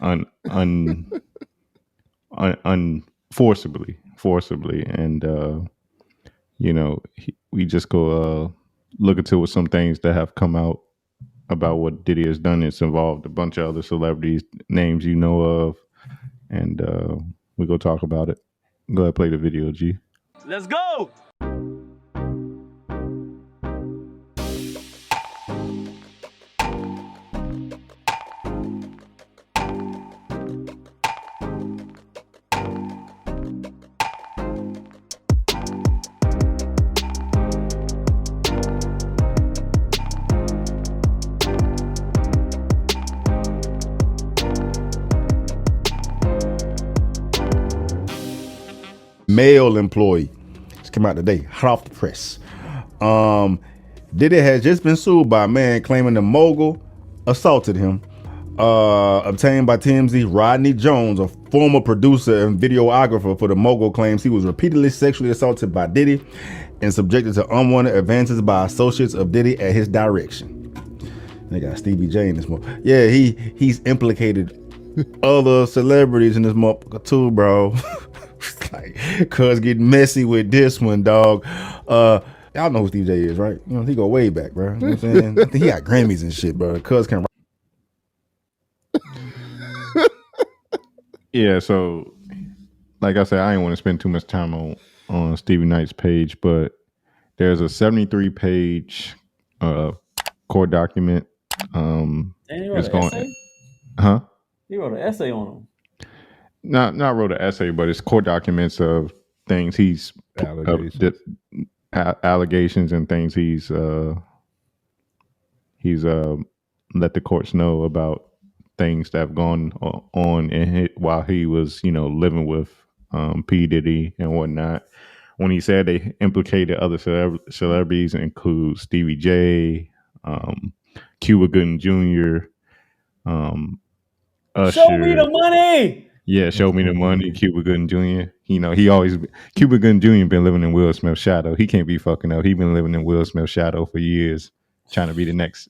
un, un, forcibly, and we just go look into what some things that have come out about what Diddy has done. It's involved a bunch of other celebrities, names you know of, and we go talk about it. Go ahead, play the video, G. Let's go. Male employee. Just came out today, hot off the press. Diddy has just been sued by a man claiming the mogul assaulted him. Obtained by TMZ, Rodney Jones, a former producer and videographer for the mogul, claims he was repeatedly sexually assaulted by Diddy and subjected to unwanted advances by associates of Diddy at his direction. They got Stevie J in this mo. Yeah, he's implicated other celebrities in this motherfucker too, bro. Like, cuz getting messy with this one, dog. Y'all know who Stevie J is, right? You know, he go way back, bro. You know what I'm saying? I think he got Grammys and shit, bro. Cuz can. Yeah, so like I said, I didn't want to spend too much time on Stevie Knight's page, but there's a 73-page court document. He wrote It's an going, essay? huh? He wrote an essay on him. Not wrote an essay, but it's court documents of things he's allegations and things he's let the courts know about things that have gone on while he was, living with P. Diddy and whatnot. When he said they implicated other celebrities, include Stevie J, Cuba Gooding Jr., Usher. Show me the money. Yeah, show me the money. Cuba Gooding Jr. He always Cuba Gooding Jr. been living in Will Smith's shadow. He can't be fucking up. He been living in Will Smith's shadow for years, trying to be the next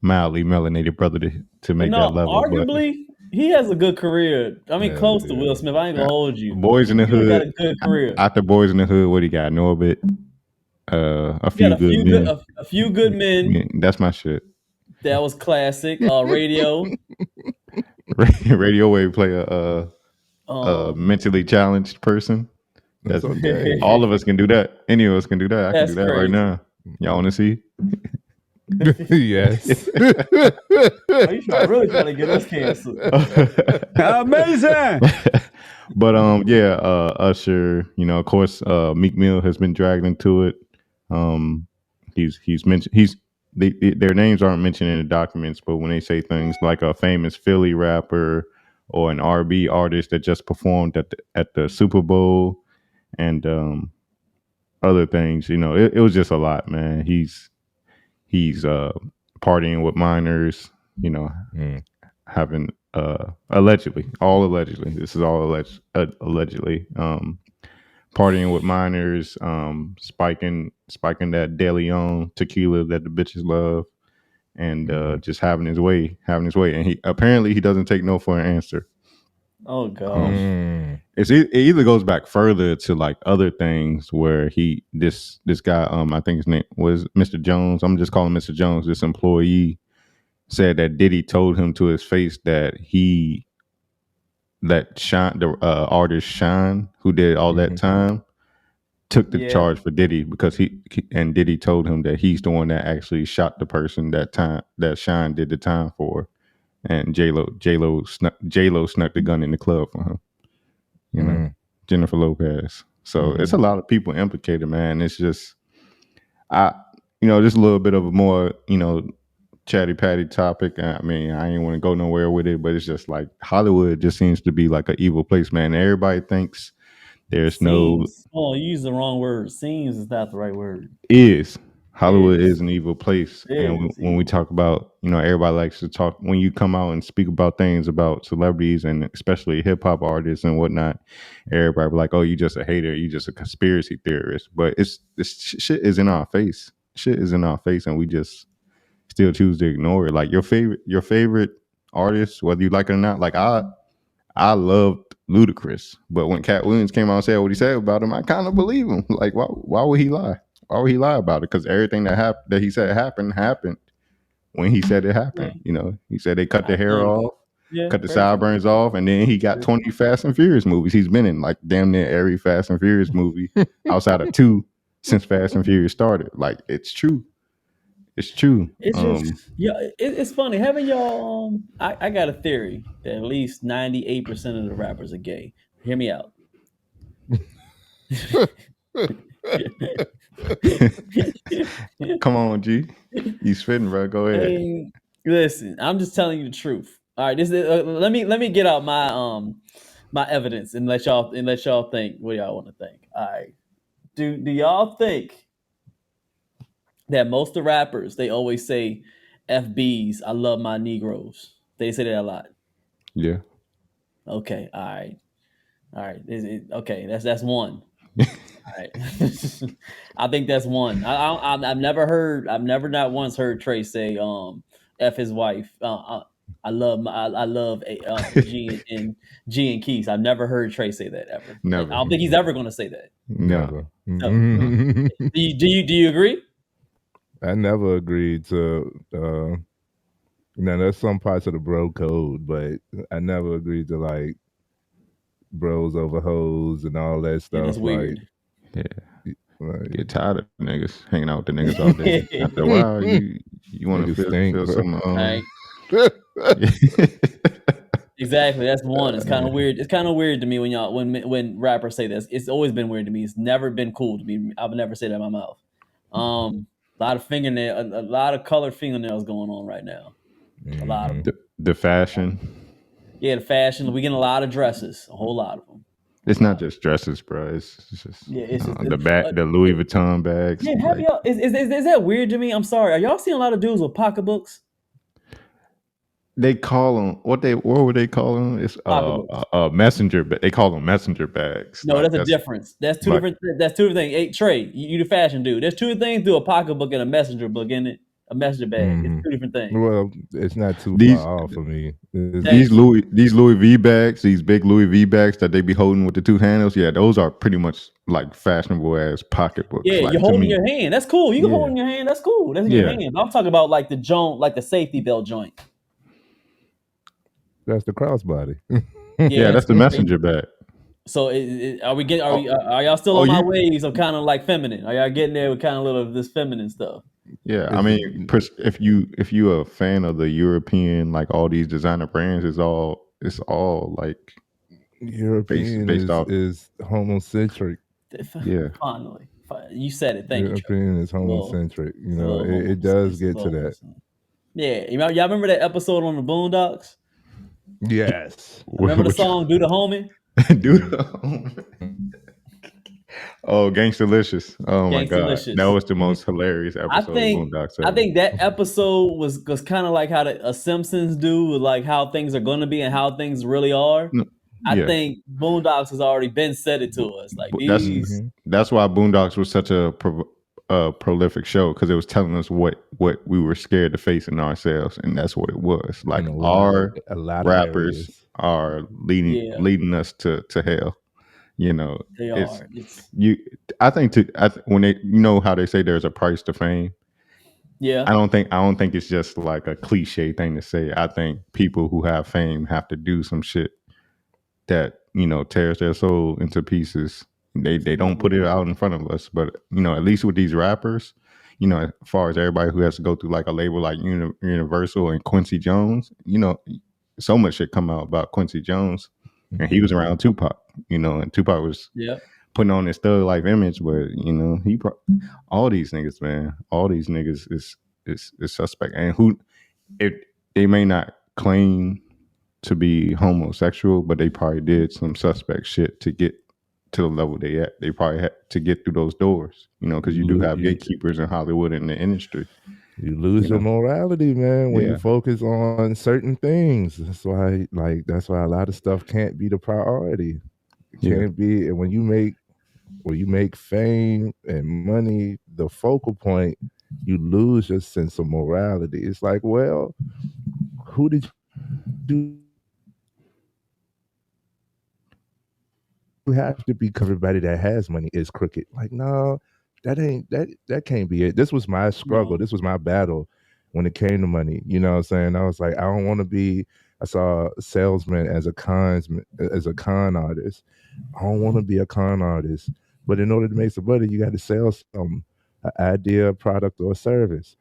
mildly melanated brother to make that level. Arguably, he has a good career. I mean, close to Will Smith. I ain't gonna hold you. Boys in the Hood got a good career. After Boys in the Hood, what he got? Norbit. A few good men. A few good men. Yeah, that's my shit. That was classic. Radio. Radio where you play a mentally challenged person. That's okay. All of us can do that. Any of us can do that. I can do that right now. Y'all want to see? Yes. You really trying to get us canceled. Amazing. But Usher, of course, Meek Mill has been dragged into it. He's mentioned their names aren't mentioned in the documents, but when they say things like a famous Philly rapper or an R&B artist that just performed at the Super Bowl and other things, it was just a lot, man. He's partying with minors, having allegedly, this is all allegedly, partying with minors, spiking that De Leon tequila that the bitches love, and just having his way. And he doesn't take no for an answer. Oh gosh. It either goes back further to like other things where this guy, I think his name was Mr. Jones. I'm just calling Mr. Jones. This employee said that Diddy told him to his face that the artist Shine, who did all that time, took the charge for Diddy because and Diddy told him that he's the one that actually shot the person that Shine did the time for, and J-Lo snuck the gun in the club for him. Jennifer Lopez. So it's a lot of people implicated, man. It's just just a little bit of a more chatty patty topic. I mean, I ain't want to go nowhere with it, but it's just like Hollywood just seems to be like an evil place, man. Everybody thinks there's Seems. You use the wrong word. Seems is not the right word. Hollywood is an evil place. And when we talk about, everybody likes to talk, when you come out and speak about things about celebrities and especially hip hop artists and whatnot, everybody be like, oh, you just a hater, you just a conspiracy theorist. But this shit is in our face. Shit is in our face, and we just still choose to ignore it. Like your favorite artists, whether you like it or not. Like I loved Ludacris, but when Cat Williams came out and said what he said about him, I kind of believe him. Like, why would he lie? Why would he lie about it? Because everything that he said happened when he said it Yeah, happened. You know, he said they cut I the hair think. off, Yeah, cut the very true. sideburns off, and then he got 20 Fast and Furious movies. He's been in like damn near every Fast and Furious movie outside of two since Fast and Furious started. Like, it's true. It's true. It's just yeah, it's funny. Haven't y'all I got a theory that at least 98% of the rappers are gay. Hear me out. Come on, G. You spitting, bro. Go I ahead. mean, listen, I'm just telling you the truth. All right, this is, let me get out my evidence and let y'all think what y'all want to think. All right, do y'all think that most of the rappers they always say FBs, I love my Negroes? They say that a lot. Yeah. Okay, all right. Okay, that's one. All right, I think that's one. I've never not once heard Trey say f his wife. I love G and Keys. I've never heard Trey say that ever. I Never. don't think he's ever going to say that. No. So, do you agree? I never agreed to. Now, there's some parts of the bro code, but I never agreed to like bros over hoes and all that Yeah, stuff. that's weird. Yeah. Like Get tired of niggas hanging out with the niggas all day. After a while, you want to niggas stink, feel bro. some. Right. Exactly. That's one. It's kind of weird. It's kind of weird to me when y'all when rappers say this. It's always been weird to me. It's never been cool to me. I would never say that in my mouth. A lot of a lot of colored fingernails going on right now. A lot of them. the fashion. Yeah, the fashion. We getting a lot of dresses. A whole lot of them. It's not just dresses, bro. It's just Yeah, it's just the Louis Vuitton bags. Yeah, have like, y'all? Is that weird to me? I'm sorry. Are y'all seeing a lot of dudes with pocketbooks? they call them what would they call them? It's Pocketbooks. messenger, but they call them messenger bags. No, Like that's a difference. That's two like different. That's two different things. Hey, Trey, you the fashion dude. There's two things to a pocketbook and a messenger book in it. A messenger bag. It's two different things. Well, it's not too these far off for me. these Louis V bags, these big Louis V bags that they be holding with the two handles. Yeah, those are pretty much like fashionable as pocketbooks. Yeah, you're Like to holding me. your hand. That's cool. You can hold Yeah. in your hand. That's cool. That's in your Yeah. hand. I'm talking about like the joint, like the safety belt joint. That's the crossbody. Yeah, that's the messenger bag. So are y'all still on my waves of kind of like feminine? Are y'all getting there with kind of little of this feminine stuff? Yeah, I mean, if you a fan of the European, like all these designer brands, it's all like European based off. is homocentric. Yeah. Finally, you said it. Thank you. European is homocentric. You know, it does does get to that. Yeah, y'all remember that episode on the Boondocks? Yes. Remember the song "Do the Homie"? Oh, Gangstalicious. Oh my God. Gangstalicious. That was the most hilarious episode of Boondocks ever. I think that episode was kind of like how the Simpsons do with like how things are going to be and how things really are. I think Boondocks has already been said it to us. Like that's why Boondocks was such a prolific show, because it was telling us what we were scared to face in ourselves, and that's what it was. Like a lot rappers are leading us to hell. You know, they are. I think when they, you know how they say there's a price to fame. Yeah. I don't think it's just like a cliche thing to say. I think people who have fame have to do some shit that, you know, tears their soul into pieces. They don't put it out in front of us, but you know, at least with these rappers, you know, as far as everybody who has to go through like a label like Universal and Quincy Jones, you know, so much shit come out about Quincy Jones, and he was around Tupac, you know, and Tupac was putting on his thug life image, but you know, all these niggas, man, all these niggas is suspect, and who they may not claim to be homosexual, but they probably did some suspect shit to get to the level they at. They probably had to get through those doors, you know, because you do have gatekeepers in Hollywood and the industry. You lose your morality, man, when you focus on certain things. That's why a lot of stuff can't be the priority. It can't be, and when you make fame and money the focal point, you lose your sense of morality. It's like, well, who did do have to be everybody that has money is crooked. Like, no, that can't be it. This was my struggle. No. This was my battle when it came to money. You know what I'm saying? I was like, I don't want to be. I saw a salesman as a con artist. I don't want to be a con artist. But in order to make some money, you got to sell some an idea, a product, or a service.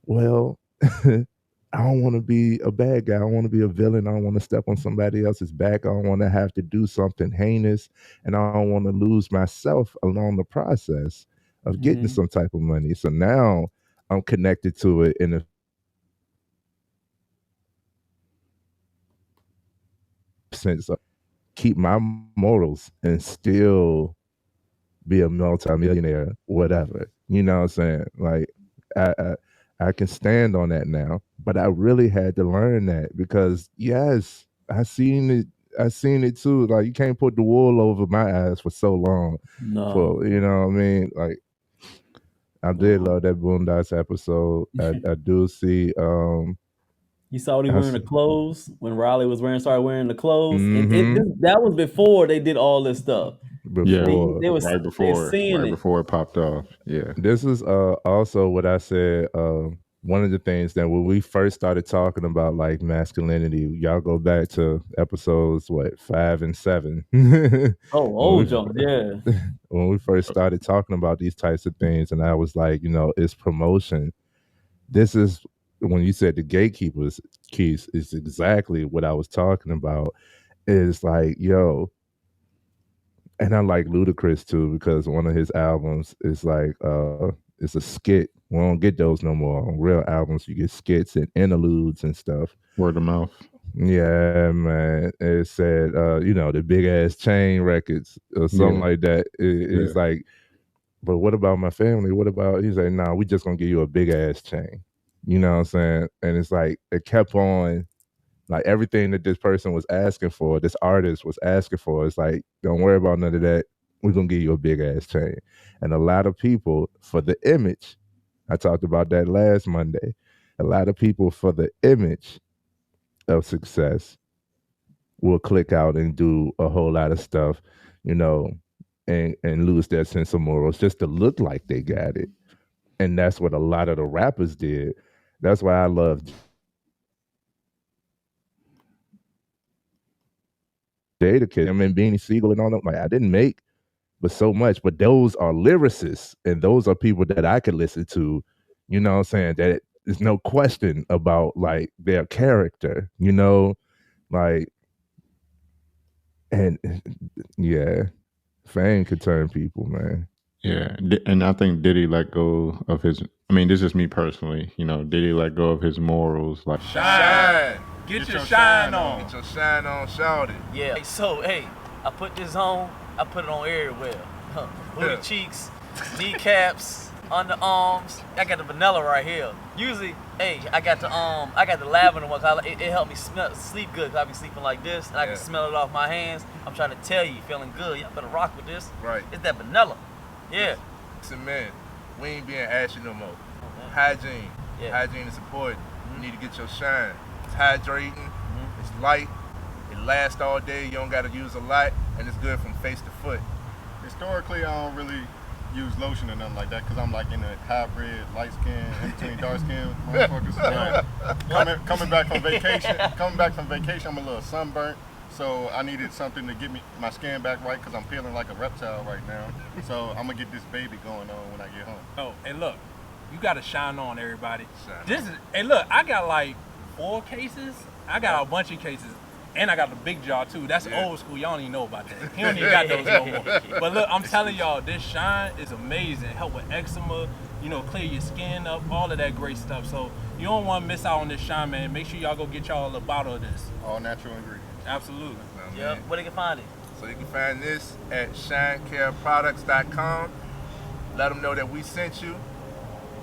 Well, I don't want to be a bad guy. I don't want to be a villain. I don't want to step on somebody else's back. I don't want to have to do something heinous. And I don't want to lose myself along the process of getting some type of money. So now I'm connected to it in a sense of keep my morals and still be a multimillionaire, whatever. You know what I'm saying? Like I can stand on that now, but I really had to learn that because yes, I seen it. I seen it too. Like you can't put the wool over my eyes for so long. No. For you know what I mean? Like I did love that Boondocks episode. I do see. You saw when he wearing the clothes when Riley started wearing the clothes, and Mhm. that was before they did all this stuff. Before They was right seeing before it popped off. Yeah. this is also what I said. One of the things that when we first started talking about like masculinity, y'all go back to episodes 5 and 7. old John, yeah. When we first started talking about these types of things, and I was like, it's promotion. This is when you said the gatekeepers keys is exactly what I was talking about. It's like, yo, and I like Ludacris too because one of his albums is like it's a skit. We don't get those no more on real albums. You get skits and interludes and stuff. Word of mouth. Yeah, man. It said the big ass chain records or something like that. It's like, but what about my family? What about he's like, nah, we just gonna give you a big ass chain. You know what I'm saying? And it's like it kept on like everything that this person was asking for, this artist was asking for, it's like, don't worry about none of that. We're gonna give you a big ass chain. And a lot of people for the image, I talked about that last Monday. A lot of people for the image of success will click out and do a whole lot of stuff, and lose their sense of morals just to look like they got it. And that's what a lot of the rappers did. That's why I love Jada Kid, and Beanie Siegel and all them. Like I didn't make but so much, but those are lyricists and those are people that I could listen to, you know what I'm saying? That there's no question about like their character, like and yeah, fame could turn people, man. Yeah, and I think Diddy let go of his. I mean, this is me personally. Diddy let go of his morals. Like shine, get your shine on, get your shine on, shout it. Yeah. So hey, I put this on. I put it on everywhere. Booty cheeks, kneecaps, underarms. I got the vanilla right here. Usually, hey, I got the lavender one. It helped me sleep good. Cause I be sleeping like this, and I can smell it off my hands. I'm trying to tell you, feeling good. Y'all better rock with this. Right. It's that vanilla. Yeah. Listen, man, we ain't being ashy no more. Okay. Hygiene. Yeah. Hygiene is important. You need to get your shine. It's hydrating. It's light. It lasts all day. You don't got to use a lot, and it's good from face to foot. Historically, I don't really use lotion or nothing like that because I'm like in a hybrid, light skin, in between dark skin motherfuckers. Coming back from vacation, I'm a little sunburnt. So I needed something to get my skin back right because I'm feeling like a reptile right now. So I'm gonna get this baby going on when I get home. Oh, and look, you gotta shine on, everybody. Look, I got like 4 cases. I got a bunch of cases. And I got the big jar too. That's old school. Y'all don't even know about that. He don't even got those no more. But look, I'm telling y'all, this shine is amazing. Help with eczema, clear your skin up, all of that great stuff. So you don't want to miss out on this shine, man. Make sure y'all go get y'all a bottle of this. All natural ingredients. Absolutely. Yep. Where they can find it? So you can find this at shinecareproducts.com. Let them know that we sent you.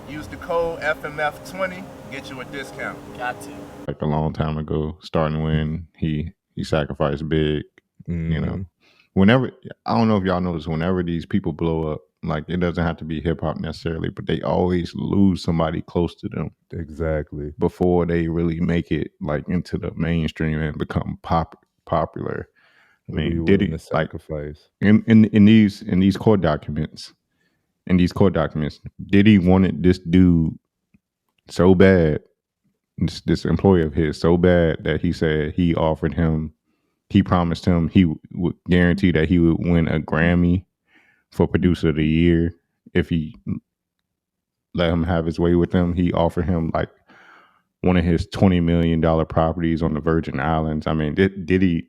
Use the code FMF20, get you a discount. Got to. Like a long time ago, starting when he sacrificed big. Whenever, I don't know if y'all notice, whenever these people blow up, Like it doesn't have to be hip hop necessarily, but they always lose somebody close to them Exactly. before they really make it like into the mainstream and become popular. I What are you mean, willing Diddy, to like sacrifice? in these court documents, Diddy wanted this dude so bad, this employee of his so bad that he said he promised him he would guarantee that he would win a Grammy for producer of the year if he let him have his way with them. He offered him like one of his $20 million properties on the Virgin Islands. I mean, Diddy,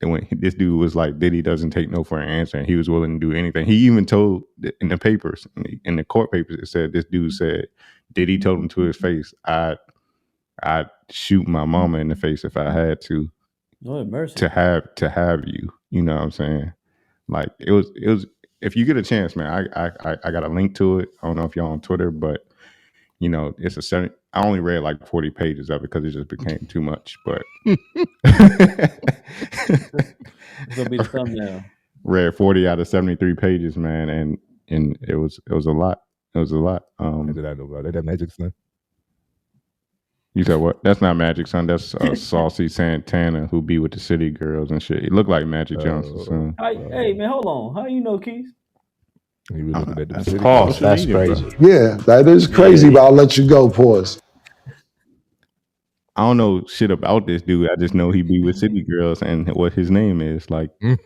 when this dude was like, Diddy doesn't take no for an answer, and he was willing to do anything. He even told in the papers, in the court papers, it said this dude said Diddy told him to his face, I'd shoot my mama in the face if I had to. Lord mercy. To have you. You know what I'm saying? Like it was. If you get a chance, man, I got a link to it. I don't know if y'all on Twitter, but you know, it's a 7. I only read like 40 pages of it because it just became too much. But It's gonna be the thumbnail. Read 40 out of 73 pages, man, and it was a lot. It was a lot. Did I know about that Magic Son? You said what? That's not Magic Son. That's Saucy Santana who be with the City Girls and shit. It looked like Magic Johnson's son. Hey man, hold on. How you know, Keith? He was looking at the city. Pause. That's Media, crazy. Bro. Yeah, that is crazy, but I'll let you go. Pause. I don't know shit about this dude. I just know he be with City Girls and what his name is. Like, I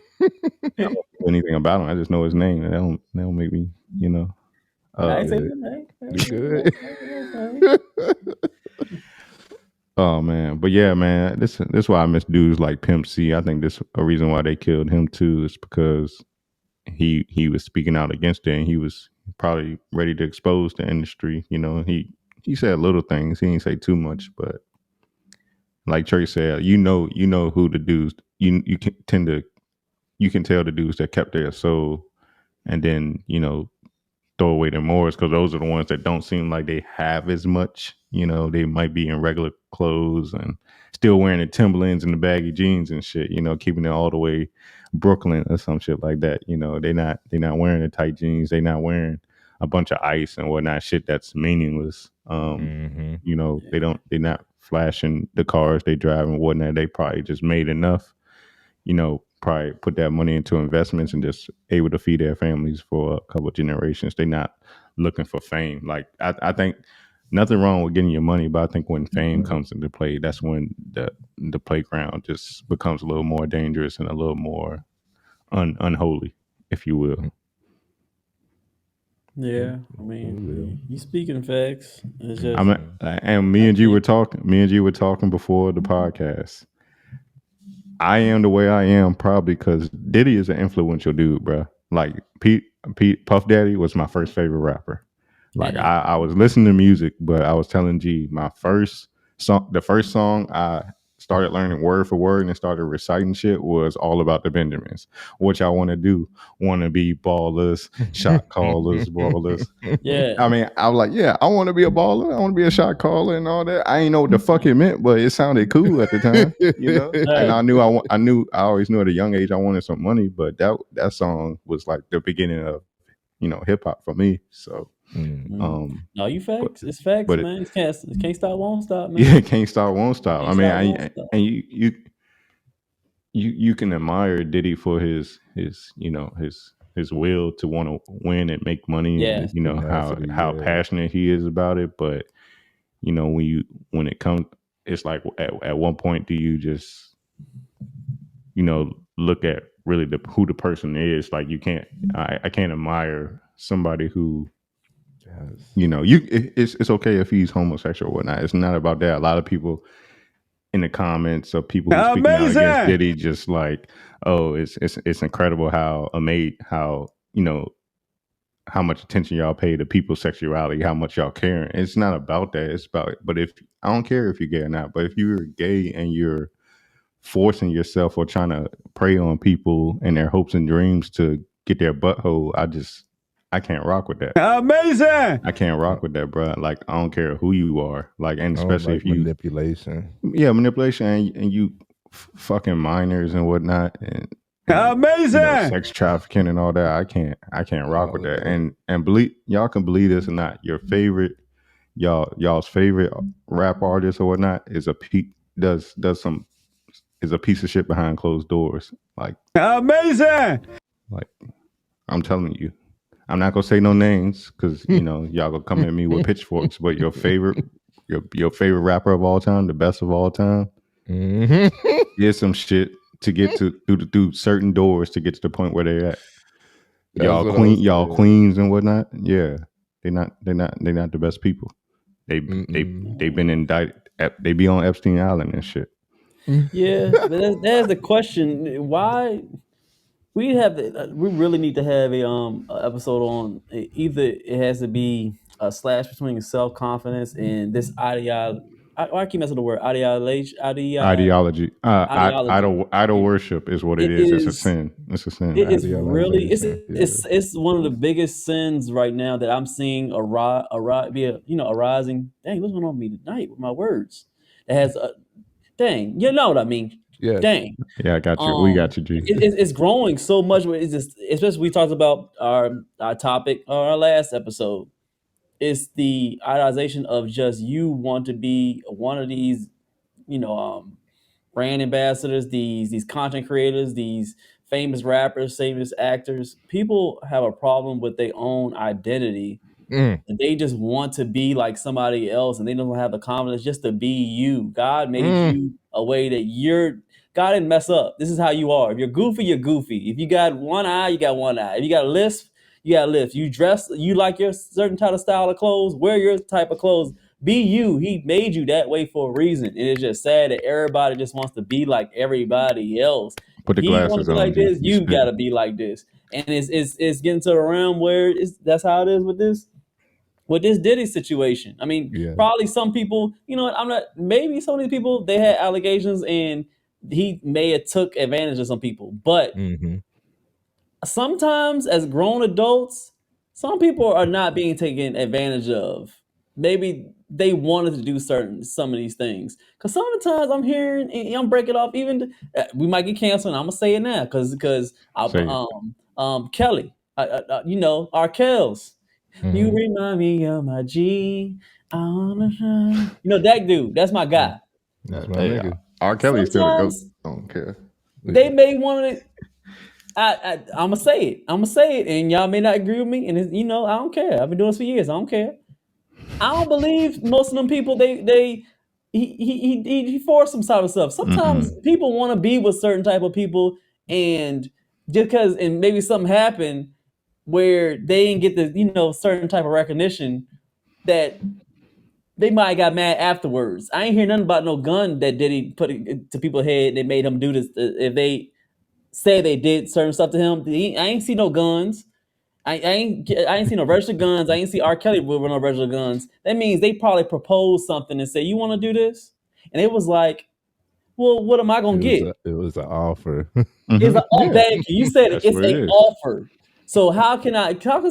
don't know anything about him. I just know his name. That don't make me, you know. I say good name. Good. Oh man, but yeah, man, this is why I miss dudes like Pimp C. I think this a reason why they killed him too is because he was speaking out against it, and he was probably ready to expose the industry. You know, he said little things. He didn't say too much, but like Trey said, you know who the dudes you can tell the dudes that kept their soul, and then you know throw away their morals because those are the ones that don't seem like they have as much. You know, they might be in regular clothes and still wearing the Timberlands and the baggy jeans and shit. You know, keeping it all the way Brooklyn or some shit like that. You know, they're not wearing the tight jeans. They're not wearing a bunch of ice and whatnot. Shit that's meaningless. You know, they're not flashing the cars they drive and whatnot. They probably just made enough. You know, probably put that money into investments and just able to feed their families for a couple of generations. They're not looking for fame. Like I think nothing wrong with getting your money, but I think when fame comes into play, that's when the playground just becomes a little more dangerous and a little more unholy, if you will. Yeah, I mean, you speaking facts. It's just, and me and G were talking before the podcast. I am the way I am probably because Diddy is an influential dude, bro. Like Puff Daddy was my first favorite rapper. Like I was listening to music, but I was telling G the first song I started learning word for word and started reciting shit was All About the Benjamins. What y'all want to do? Want to be ballers, shot callers, ballers. Yeah. I mean, I was like, yeah, I want to be a baller. I want to be a shot caller and all that. I ain't know what the fuck it meant, but it sounded cool at the time, you know. And I always knew at a young age I wanted some money, but that song was like the beginning of, you know, hip hop for me. So. No, you facts. It's facts, but man. It can't stop, won't stop, man. Yeah, can't stop, won't stop. I mean, and you can admire Diddy for his you know his will to want to win and make money. Yeah. And, you know how passionate he is about it. But you know when it comes, it's like at one point do you just look at really who the person is? Like you can't. I can't admire somebody who. You know, it's okay if he's homosexual or whatnot. It's not about that. A lot of people in the comments of people who speaking out against Diddy just like, oh, it's incredible how you know how much attention y'all pay to people's sexuality, how much y'all care. It's not about that. It's about but if I don't care if you're gay or not, but if you're gay and you're forcing yourself or trying to prey on people and their hopes and dreams to get their butthole, I can't rock with that. Amazing. I can't rock with that, bro. Like I don't care who you are. Like, and especially if you manipulation. Yeah, manipulation, and you fucking minors and whatnot, Amazing. Sex trafficking and all that. I can't rock with that. And believe y'all can believe this or not. Your favorite y'all's favorite rap artist or whatnot is a piece of shit behind closed doors. Like amazing. Like I'm telling you, I'm not gonna say no names because y'all gonna come at me with pitchforks. But your favorite rapper of all time, the best of all time, did some shit to get to through certain doors to get to the point where they're at. Y'all queens and whatnot. Yeah, they're not the best people. They've been indicted. They be on Epstein Island and shit. Yeah, but that's the question. Why we really need to have a episode on either it has to be a slash between self confidence and this ideology. I keep messing with the word ideology. Idol worship is what it is. It's a sin. It's a sin. It is really it's one of the biggest sins right now that I'm seeing arising. Dang, what's going on with me tonight with my words? It has dang, you know what I mean? Yeah. Dang. Yeah, I got you. We got you, G. It's growing so much. It's just, especially we talked about our topic on our last episode. It's the idealization of just you want to be one of these, brand ambassadors, these content creators, these famous rappers, famous actors. People have a problem with their own identity. And they just want to be like somebody else, and they don't have the confidence just to be you. God made you a way that God didn't mess up. This is how you are. If you're goofy, you're goofy. If you got one eye, you got one eye. If you got a lisp, you got a lisp. You dress, you like your certain type of style of clothes, wear your type of clothes. Be you. He made you that way for a reason. And it's just sad that everybody just wants to be like everybody else. Put the glasses on. Like this, you gotta be like this. And it's getting to the realm where that's how it is with this Diddy situation. I mean, probably some people, maybe some of these people, they had allegations and he may have took advantage of some people. But sometimes as grown adults, some people are not being taken advantage of. Maybe they wanted to do some of these things. Because some of the times I'm hearing, and I'm breaking off, even we might get canceled. And I'm gonna say it now because Kelly, our Kells. You remind me of my G. I wanna shine. That dude. That's my guy. That's my nigga. R. Kelly is still a goat. I don't care. They may want to. I'm gonna say it. And y'all may not agree with me. And I don't care. I've been doing this for years. I don't care. I don't believe most of them people. He forced some type of stuff. Sometimes people want to be with certain type of people, and just because and maybe something happened where they didn't get the certain type of recognition that they might have got mad afterwards. I ain't hear nothing about no gun that Diddy put to people's head. They made him do this if they say they did certain stuff to him. I ain't see no guns. I ain't see no registered guns. I ain't see R. Kelly with no registered guns. That means they probably proposed something and said, "You want to do this?" And it was like, "Well, what am I gonna get?" It was an offer. It's thank you. You said it. It's an offer. So how can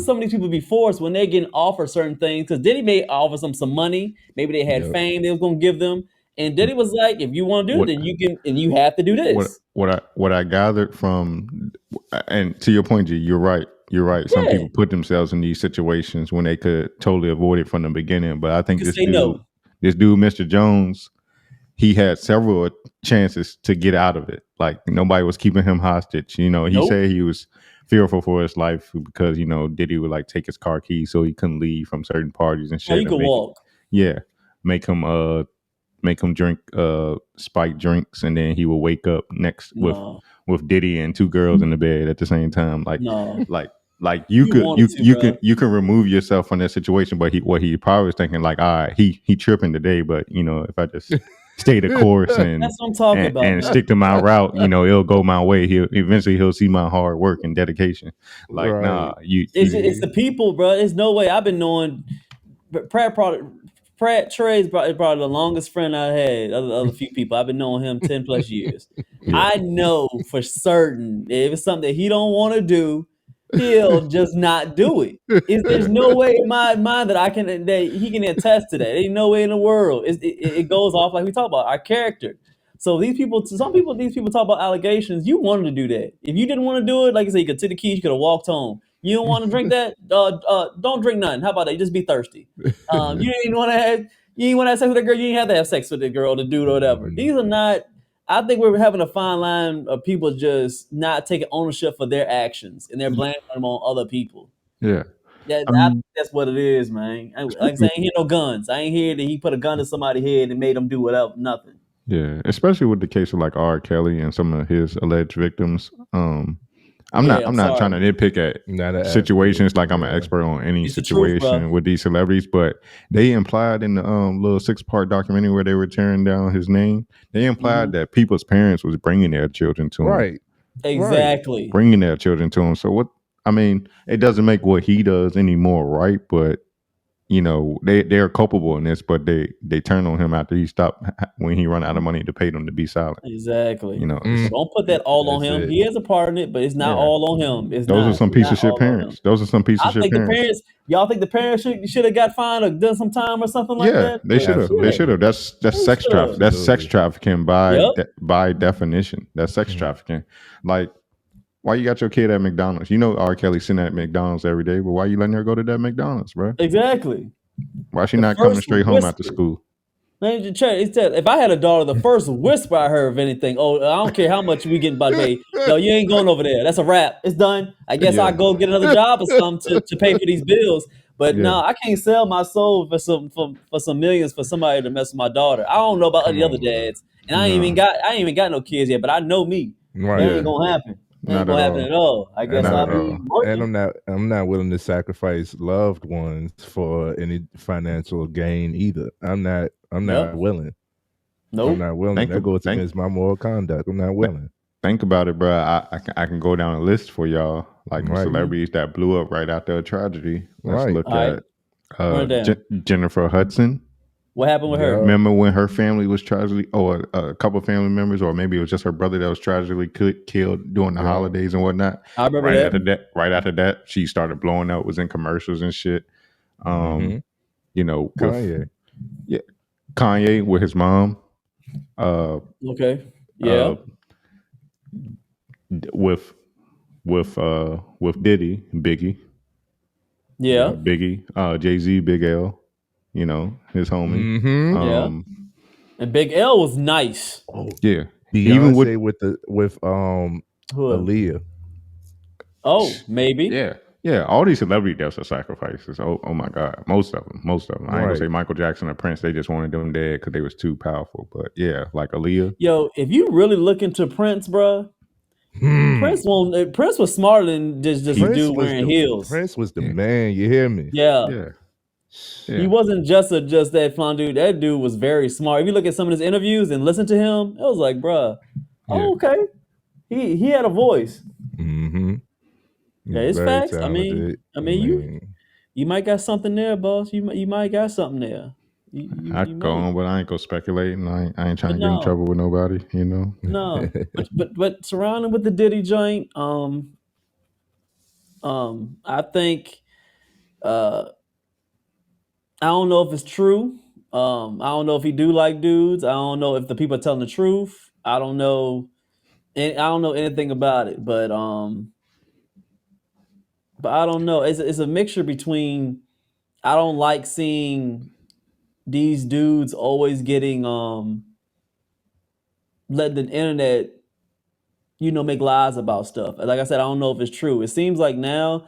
some of these people be forced when they're getting offered certain things? Because Diddy may offer them some money. Maybe they had fame they was gonna give them. And Diddy was like, if you want to do it, then you can, and you have to do this. What I gathered from, and to your point, G, you're right. You're right. Some people put themselves in these situations when they could totally avoid it from the beginning. But I think this dude, Mr. Jones, he had several chances to get out of it. Like nobody was keeping him hostage. He said he was fearful for his life because Diddy would like take his car keys so he couldn't leave from certain parties and shit. Oh, you could walk. Make him drink spiked drinks, and then he will wake up next with Diddy and two girls in the bed at the same time. Like you can remove yourself from that situation, but he probably was thinking like, all right, he tripping today, but if I just stay the course and that's what I'm talking about, and stick to my route, it'll go my way. He'll see my hard work and dedication. Like it's the people, bro. There's no way. I've been knowing Pratt Trey's probably the longest friend I had. Other few people I've been knowing him 10 plus years. I know for certain if it's something that he don't want to do, he'll just not do it. There's no way in my mind that he can attest to that. Ain't no way in the world. It goes off like we talk about our character. So these people talk about allegations. You wanted to do that. If you didn't want to do it, like I said, you could take the keys, you could have walked home. You don't want to drink that? Don't drink nothing. How about that? Just be thirsty. You didn't want to have sex with that girl. You didn't have to have sex with the girl, the dude, or whatever. These are not. I think we're having a fine line of people just not taking ownership for their actions and they're blaming them on other people. Yeah. I think that's what it is, man. Like I said, I ain't hear no guns. I ain't hear that he put a gun to somebody's head and made them do whatever, nothing. Yeah, especially with the case of like R. Kelly and some of his alleged victims. I'm not trying to nitpick at situations like I'm an expert on any situation with these celebrities, but they implied in the little 6-part documentary where they were tearing down his name, they implied that people's parents was bringing their children to him. Right. Exactly. Bringing their children to him. So what? I mean, it doesn't make what he does any more right, but you know, they're culpable in this, but they turn on him after he stopped when he run out of money to pay them to be silent. Exactly. You know, don't put that all on him. He has a part in it, but it's not all on him. Those are some piece of shit parents. Those are some piece of shit parents. Y'all think the parents should have got fined or done some time or something like that? They should have. They should have. That's sex trafficking. That's sex trafficking by definition. That's sex trafficking. Like, why you got your kid at McDonald's? You know R. Kelly sitting at McDonald's every day, but why you letting her go to that McDonald's, bro? Exactly. Why she not coming straight home after school? Man, if I had a daughter, the first whisper I heard of anything, I don't care how much we getting by the day. No, you ain't going over there. That's a wrap. It's done. I guess I'll go get another job or something to pay for these bills. But no, I can't sell my soul for some millions for somebody to mess with my daughter. I don't know about the other dads, and I ain't even got no kids yet. But I know me. Right. That ain't gonna happen. Ain't gonna happen at all. I guess I'll be working. And I'm not willing to sacrifice loved ones for any financial gain either. I'm not willing. Nope. I'm not willing. That goes against my moral conduct. I'm not willing. Think about it, bro. I can go down a list for y'all, like celebrities that blew up right after a tragedy. Let's look at Jennifer Hudson. What happened with her? Remember when her family was tragically, or a couple of family members, or maybe it was just her brother that was tragically killed during the holidays and whatnot. I remember Right after that, she started blowing up, was in commercials and shit. You know, Kanye. Kanye with his mom. Okay. Yeah. With Diddy, Biggie. Yeah. Biggie, Jay-Z, Big L. You know, his homie. And Big L was nice. Yeah. Beyonce even with Aaliyah. Oh, maybe. Yeah. All these celebrity deaths are sacrifices. Oh my God. Most of them. I ain't gonna say Michael Jackson or Prince. They just wanted them dead because they was too powerful. But yeah, like Aaliyah. Yo, if you really look into Prince, bro, Prince was smarter than just dude wearing heels. Prince was the man. You hear me? Yeah. He wasn't just that flan dude. That dude was very smart. If you look at some of his interviews and listen to him, it was like, bruh, okay. He had a voice. Mm-hmm. Yeah, it's facts. Talented. I mean, you might got something there, boss. You might got something there. I could go on, but I ain't gonna speculate, and I ain't trying to get in trouble with nobody, you know. No, but surrounding with the Diddy joint, I think, I don't know if it's true. I don't know if he do like dudes. I don't know if the people are telling the truth. I don't know, and I don't know anything about it. But I don't know. It's a mixture between. I don't like seeing these dudes always getting letting the internet, make lies about stuff. Like I said, I don't know if it's true. It seems like now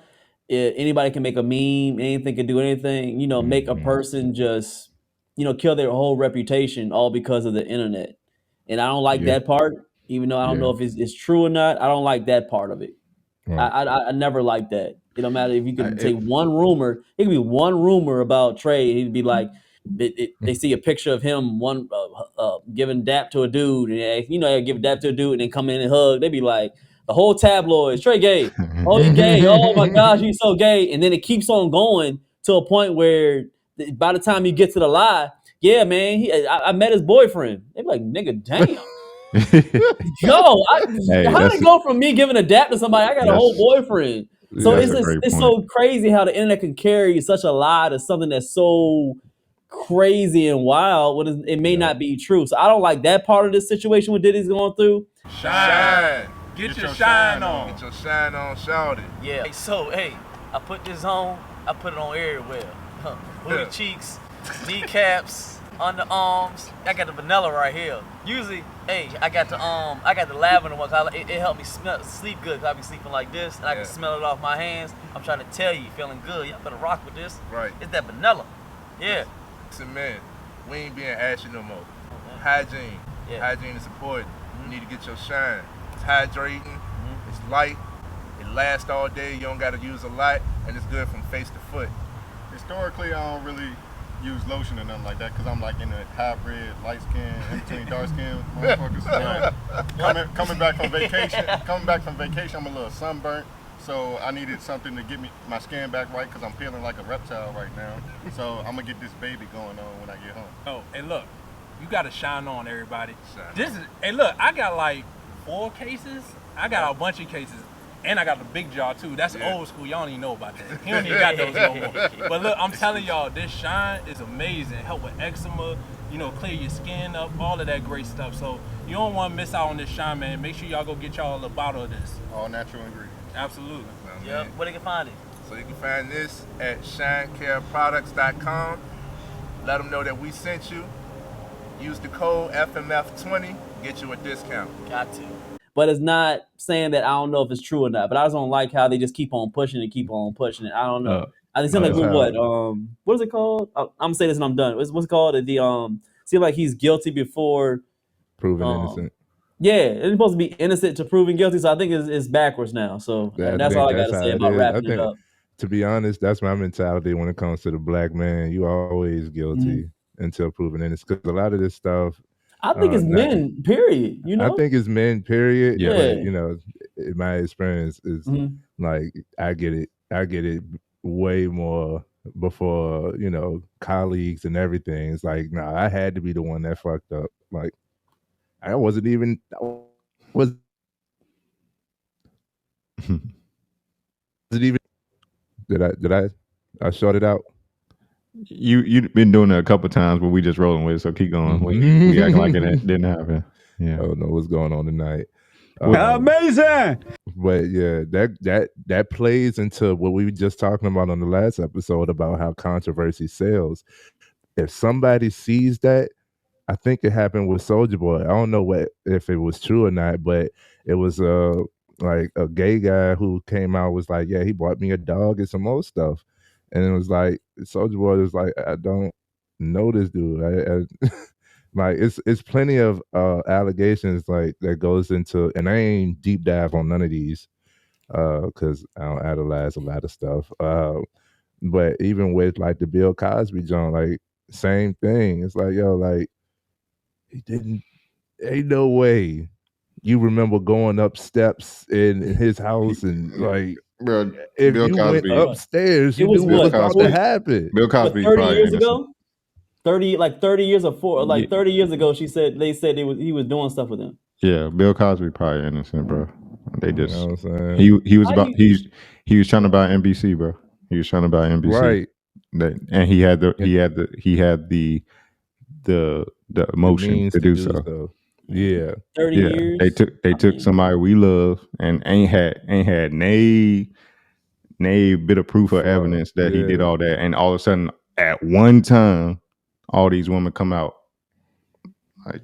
anybody can make a meme, anything can do anything, make a person just, kill their whole reputation all because of the internet. And I don't like that part, even though I don't know if it's true or not. I don't like that part of it. Right. I never liked that. It don't matter if you can take one rumor. It could be one rumor about Trey. He'd be like, they see a picture of him giving dap to a dude, and they give a dap to a dude, and then come in and hug. They'd be like, the whole tabloid, Trey gay. Oh, he gay. Oh my gosh, he's so gay. And then it keeps on going to a point where by the time you get to the lie, yeah, man, I met his boyfriend. They'd be like, nigga, damn. Yo, how did it go from me giving a dap to somebody? I got a whole boyfriend. So it's so crazy how the internet can carry such a lie to something that's so crazy and wild when it may not be true. So I don't like that part of the situation what Diddy's going through. Shine. Get your shine on. Get your shine on, shout it. Yeah. So hey, I put this on. I put it on everywhere. Booty cheeks, kneecaps, underarms. I got the vanilla right here. Usually, hey, I got the lavender one. It helped me sleep good. Cause I be sleeping like this, and I can smell it off my hands. I'm trying to tell you, feeling good. Y'all better rock with this. Right. It's that vanilla. Yeah. Listen, man, we ain't being ashy no more. Hygiene. Yeah. Hygiene is important. You need to get your shine. It's hydrating. It's light. It lasts all day. You don't got to use a lot, and it's good from face to foot. Historically, I don't really use lotion or nothing like that because I'm like in a hybrid, light skin, in between dark skin motherfuckers. Coming back from vacation, I'm a little sunburnt. So I needed something to get my skin back right because I'm feeling like a reptile right now. So I'm gonna get this baby going on when I get home. Oh, and look, you gotta shine on, everybody. Hey, look, I got like 4 cases. I got a bunch of cases. And I got the big jar too. That's old school. Y'all don't even know about that. He don't even got those no more. But look, I'm telling y'all, this shine is amazing. Help with eczema, clear your skin up, all of that great stuff. So you don't want to miss out on this shine, man. Make sure y'all go get y'all a bottle of this. All natural ingredients. Absolutely. Yep. Where they can find it? So you can find this at shinecareproducts.com. Let them know that we sent you. Use the code FMF20, get you a discount. Got to. But it's not saying that I don't know if it's true or not. But I just don't like how they just keep on pushing it. I don't know. I think something like what is it called? I'm gonna say this and I'm done. What's it called? Seem like he's guilty before proven innocent. Yeah, it's supposed to be innocent to proven guilty. So I think it's backwards now. So that's all I got to say about wrapping it up. To be honest, that's my mentality when it comes to the black man. You always guilty until proven innocent. Because a lot of this stuff. I think it's men, period. I think it's men, period. Yeah. But, in my experience is like I get it way more before, colleagues and everything. It's like, nah, I had to be the one that fucked up. Like I wasn't even did I short it out? You've been doing it a couple times, but we just rolling with it, so keep going. We acting like it didn't happen. Yeah. I don't know what's going on tonight. Amazing. But yeah, that plays into what we were just talking about on the last episode about how controversy sells. If somebody sees that, I think it happened with Soulja Boy. I don't know if it was true or not, but it was like a gay guy who came out was like, yeah, he bought me a dog and some more stuff. And it was like Soulja Boy was like, I don't know this dude. I like it's plenty of allegations like that goes into, and I ain't deep dive on none of these because I don't analyze a lot of stuff. But even with like the Bill Cosby joint, like same thing. It's like, yo, like he didn't. Ain't no way you remember going up steps in his house and like. Bro, if Bill you Cosby, went upstairs, you knew what was about to happen. Bill Cosby, 30 years ago, 30 years before, 30 years ago, they said he was doing stuff with him. Yeah, Bill Cosby probably innocent, bro. They just you know what I'm saying? he was about he was trying to buy NBC, bro. He was trying to buy NBC, right? And he had the emotion to do so. Yeah, 30 years. They took somebody we love and ain't had nay bit of proof or evidence that he did all that, and all of a sudden at one time, all these women come out. Like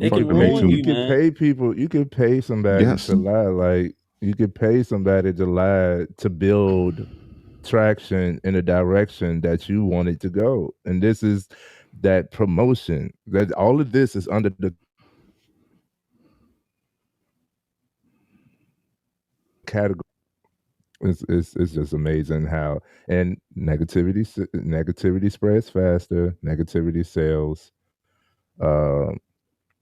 you can pay people. You can pay somebody to lie. Like you could pay somebody to lie to build traction in a direction that you want it to go, and this is that promotion. That all of this is under the category. It's just amazing how, and negativity spreads faster. Negativity sells, and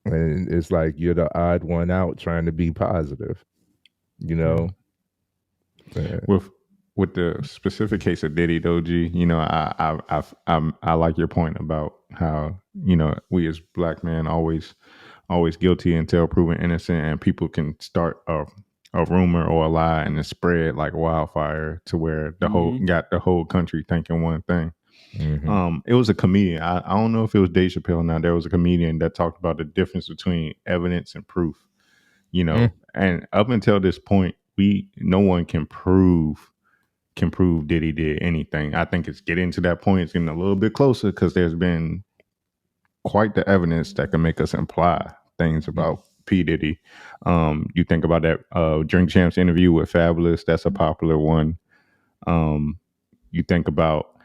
it's like you're the odd one out trying to be positive. Yeah. With the specific case of Diddy, though, G, I like your point about how we as black men always guilty until proven innocent, and people can start a rumor or a lie and it spread like wildfire to where got the whole country thinking one thing. It was a comedian. I don't know if it was Dave Chappelle. Now there was a comedian that talked about the difference between evidence and proof. And up until this point, no one can prove Diddy did anything. I think it's getting to that point. It's getting a little bit closer because there's been quite the evidence that can make us imply things about P. Diddy. You think about that Drink Champs interview with Fabulous. That's a popular one. You think about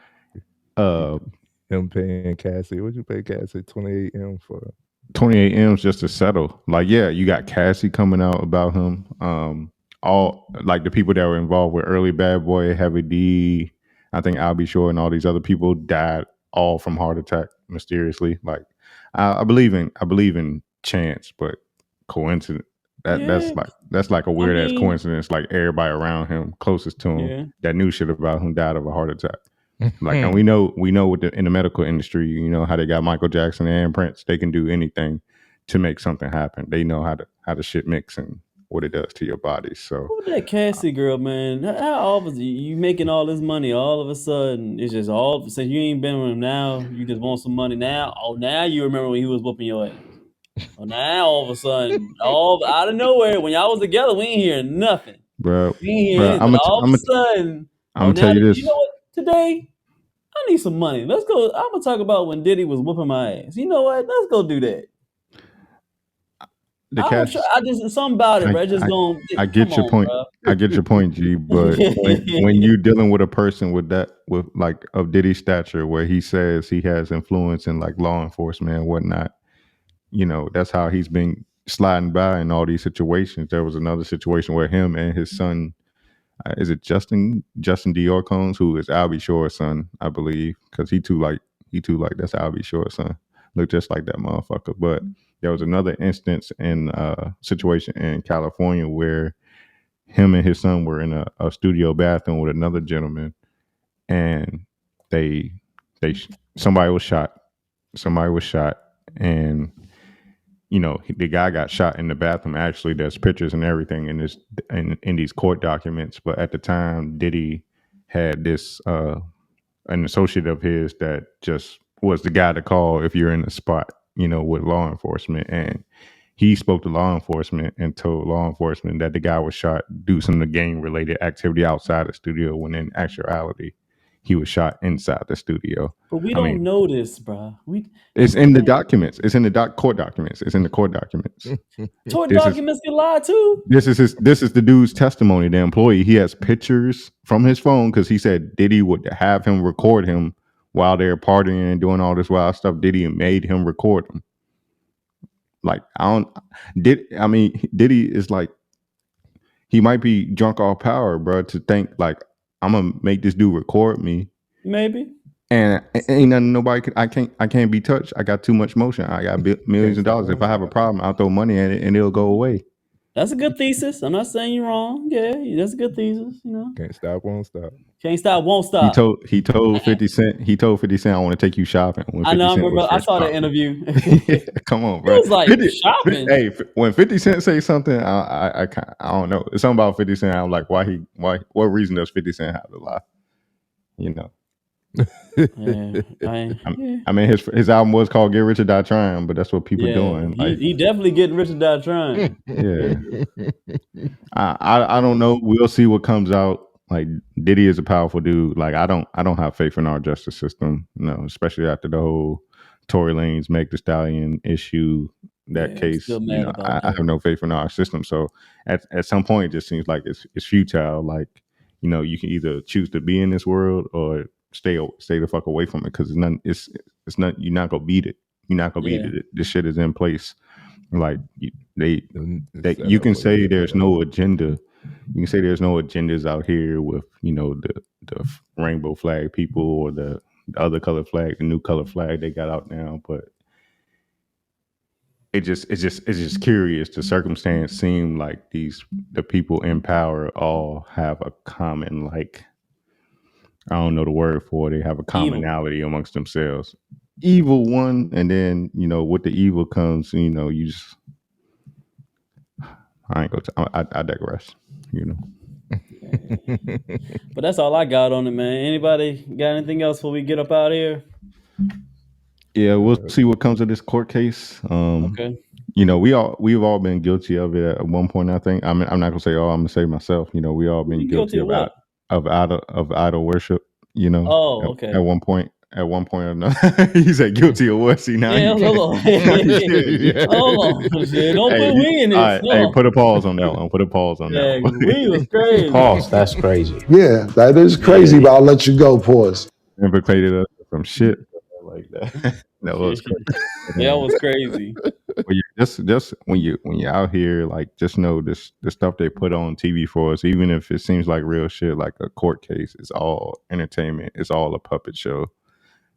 him paying Cassie. What'd you pay Cassie? 28M for? 28M's just to settle. Like, yeah, you got Cassie coming out about him. All like the people that were involved with early Bad Boy, Heavy D, I think I'll Be Sure, and all these other people died all from heart attack mysteriously. Like, I believe in chance, but coincidence. That's like a weird ass coincidence. Like everybody around him, closest to him, that knew shit about him, died of a heart attack. Like, and we know in the medical industry, you know how they got Michael Jackson and Prince. They can do anything to make something happen. They know how to shit mix and what it does to your body. So who that Cassie girl, man? How obviously you making all this money all of a sudden? It's just all of a sudden you ain't been with him now. You just want some money now. Oh, now you remember when he was whooping your ass. Well, now all of a sudden, all out of nowhere, when y'all was together, we ain't hearing nothing. Bro, we ain't hearing anything. All of a sudden, I'm gonna tell you this. You know what? Today, I need some money. Let's go. I'm gonna talk about when Diddy was whooping my ass. You know what? Let's go do that. I just something about it, bro. I get your point. Bro. I get your point, G. But when you're dealing with a person with like of Diddy's stature, where he says he has influence in like law enforcement and whatnot, you know, that's how he's been sliding by in all these situations. There was another situation where him and his son, is it Justin Dior Combs, who is Al B. Shore's son, I believe, because he too like that's Al B. Shore's son. Look just like that motherfucker. But there was another instance in a situation in California where him and his son were in a studio bathroom with another gentleman, and somebody was shot, and you know, the guy got shot in the bathroom. Actually, there's pictures and everything in these court documents. But at the time, Diddy had this an associate of his that just was the guy to call if you're in the spot, you know, with law enforcement. And he spoke to law enforcement and told law enforcement that the guy was shot due to some gang related activity outside the studio, when in actuality he was shot inside the studio. But we don't know this, bro. It's in the documents. It's in the court documents. It's in the court documents. Court documents can lie too. This is the dude's testimony. The employee, he has pictures from his phone because he said Diddy would have him record him while they're partying and doing all this wild stuff. Diddy made him record him. Like Diddy is like, he might be drunk off power, bro, to think like, I'm gonna make this dude record me. Maybe. And ain't nothing, I can't be touched. I got too much motion. I got millions of dollars. If I have a problem, I'll throw money at it and it'll go away. That's a good thesis. I'm not saying you're wrong. Yeah, that's a good thesis. You know, can't stop, won't stop. Can't stop, won't stop. He told 50 Cent. He told 50 Cent, I want to take you shopping. I know. I remember. I saw that interview. Yeah, come on, bro. It was like 50, shopping. Hey, when 50 Cent say something, I don't know. It's something about 50 Cent. I'm like, what reason does 50 Cent have to lie? You know. I mean, his album was called Get Rich or Die Trying, but that's what people doing. Like, he definitely getting rich or die trying. Yeah. I don't know. We'll see what comes out. Like, Diddy is a powerful dude. Like, I don't have faith in our justice system. No, especially after the whole Tory Lanez Meg Thee Stallion issue. That case, you know, I have no faith in our system. So at some point, it just seems like it's futile. Like, you know, you can either choose to be in this world or stay the fuck away from it, because it's not, you're not gonna beat it. You're not gonna beat it. This shit is in place. Like, you can say there's no agenda. You can say there's no agendas out here with, you know, the rainbow flag people or the other color flag, the new color flag they got out now, but it's just curious. The circumstance seemed like the people in power all have a common, like, I don't know the word for it. They have a commonality amongst themselves. Evil one, and then, you know, with the evil comes, you know, you just, I digress, you know. But that's all I got on it, man. Anybody got anything else before we get up out of here? Yeah, we'll see what comes of this court case. Okay. You know, we've all been guilty of it at one point. I think. I mean, I'm not gonna say all. I'm gonna say myself. You know, we all been guilty of what? of idol worship. You know. Oh, okay. At one point or another, he said guilty of what? See now. Yeah, hold on. Hold on. Shit, don't put we in this. All right, hey, put a pause on that one. Put a pause on that one. We was crazy. Pause. That's crazy. Yeah, that is crazy, but I'll let you go. Pause. Implicated us from shit like that. That was crazy. That was crazy. Well, just when you're out here, like just know this the stuff they put on TV for us, even if it seems like real shit, like a court case, it's all entertainment. It's all a puppet show.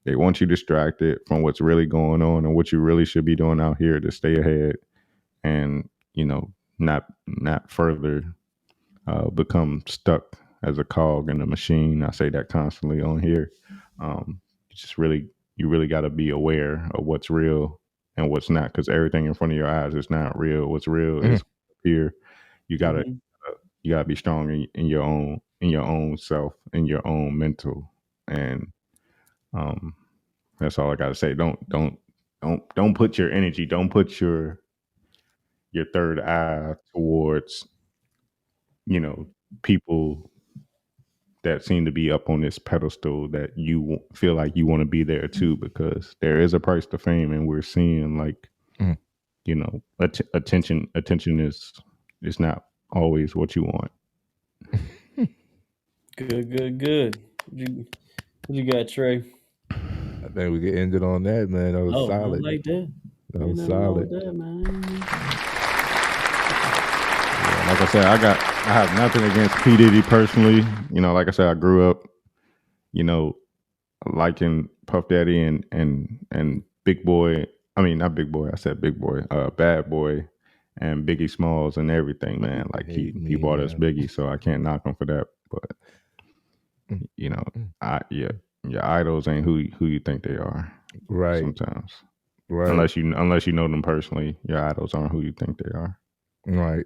They want you distracted from what's really going on and what you really should be doing out here to stay ahead, and you know, not further become stuck as a cog in the machine. I say that constantly on here. You really got to be aware of what's real and what's not, because everything in front of your eyes is not real. What's real is here. You gotta be strong in your own self, in your own mental, and that's all I gotta say. Don't put your energy, don't put your third eye towards, you know, people that seem to be up on this pedestal that you feel like you want to be there too, because there is a price to fame, and we're seeing like, you know, attention is not always what you want. Good. What you got, Trey? I think we can end it on that, man. That was solid. Like that. That was solid. That, man. Yeah, like I said, I have nothing against P. Diddy personally. You know, like I said, I grew up, you know, liking Puff Daddy and Big Boy. I mean, not Big Boy. I said Big Boy. Bad Boy and Biggie Smalls and everything, man. Like he bought us Biggie, so I can't knock him for that. But you know, your idols ain't who you think they are. Right. Sometimes. Right. Unless you know them personally, your idols aren't who you think they are. Right.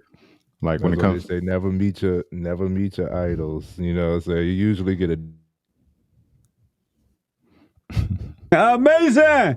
Like that's when it comes, they say, never meet your idols. You know, so you usually get a Amazing.